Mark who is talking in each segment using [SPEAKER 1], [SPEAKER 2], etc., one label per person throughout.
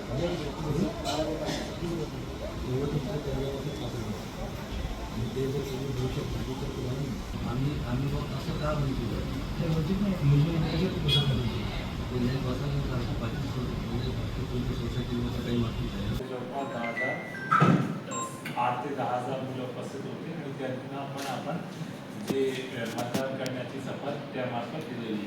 [SPEAKER 1] आम्ही मग असं का म्हणतो सोसायटीमध्ये काही मागणी आहे.
[SPEAKER 2] जवळपास 8 ते 10,000 मुलं उपस्थित होते आणि त्यांना आपण जे मतदान करण्याची शपथ त्यामार्फत दिलेली.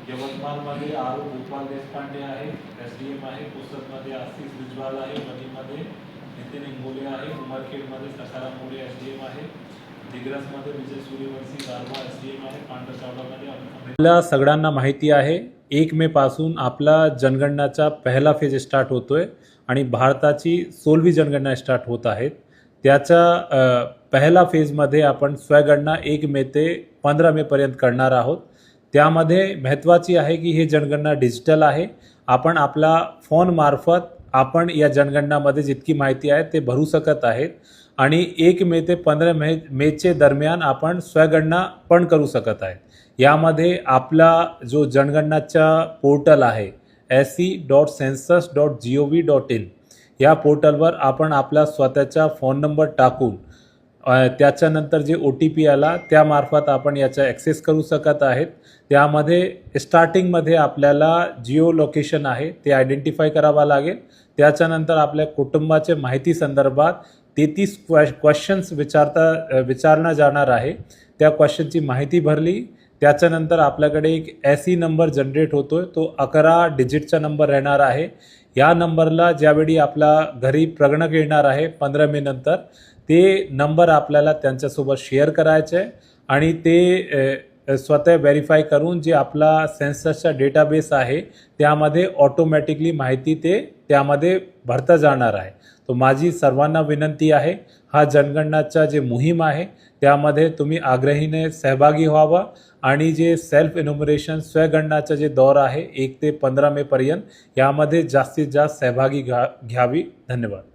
[SPEAKER 2] यवतमाळमध्ये आरू गोपाल देशपांडे आहे, SDM आहे, पुसदमध्ये आशिष बिजवाल आहे, वणीमध्ये नितीन इंगोले आहे, उमरखेडमध्ये सखाराम मोरे SDM आहे, दिग्रसमध्ये विजय सूर्यवंशी गारवा SDM आहे, पांढरकवडामध्ये
[SPEAKER 3] आपल्या सगळ्यांना माहिती आहे 1 मे पासून आपला जनगणनाचा पहिला फेज स्टार्ट होतोय आणि भारताची 16वी जनगणना स्टार्ट होत आहेत. त्याच्या पहिला फेजमध्ये आपण स्वगणना 1 मे ते 15 मे पर्यंत करणार आहोत. त्यामध्ये महत्त्वाची आहे की हे जनगणना डिजिटल आहे. आपण आपला फोन मार्फत आपण या जनगणनामध्ये जितकी माहिती आहे ते भरू शकत आहेत आणि 1 मे ते 15 मेचे दरम्यान आपण स्वगणना पण करू शकत आहेत. यामध्ये आपला जो जनगणनाचा पोर्टल आहे se.census.gov.in या पोर्टलवर आपण आपला स्वतःचा फोन नंबर टाकून त्याच्यानंतर जे OTP आला त्यामार्फत आपण याचा ॲक्सेस करू शकत आहेत. त्यामध्ये स्टार्टिंगमध्ये आपल्याला जिओ लोकेशन आहे ते आयडेंटिफाय करावा लागेल. त्याच्यानंतर आपल्या कुटुंबाच्या माहिती संदर्भात 33 क्वेश्चन्स विचारण्यात जाणार आहे. त्या क्वेश्चनची माहिती भरली त्याच्यानंतर आपल्याकडे एक SE नंबर जनरेट होतोय. तो 11 डिजिटचा नंबर राहणार आहे. या नंबरला ज्यावेळी आपला घरी प्रगणक येणार आहे 15 मे नंतर ते नंबर आपल्याला त्यांच्यासोबत शेअर करायचे आहे आणि ते स्वतः व्हेरीफाय करून जे आपला सेन्ससचा डेटाबेस आहे त्यामध्ये ऑटोमॅटिकली माहिती ते त्यामध्ये भरता जाणार आहे. तो माझी सर्वांना विनंती आहे हा जनगणनाचा जे मोहीम आहे त्यामध्ये तुम्ही आग्रहीने सहभागी व्हावा आणि जे सेल्फ इन्युमरेशन स्वगणनाचा जे दौर आहे 1 ते 15 मे पर्यंत यामध्ये जास्तीत जास्त सहभागी घ्यावी. धन्यवाद.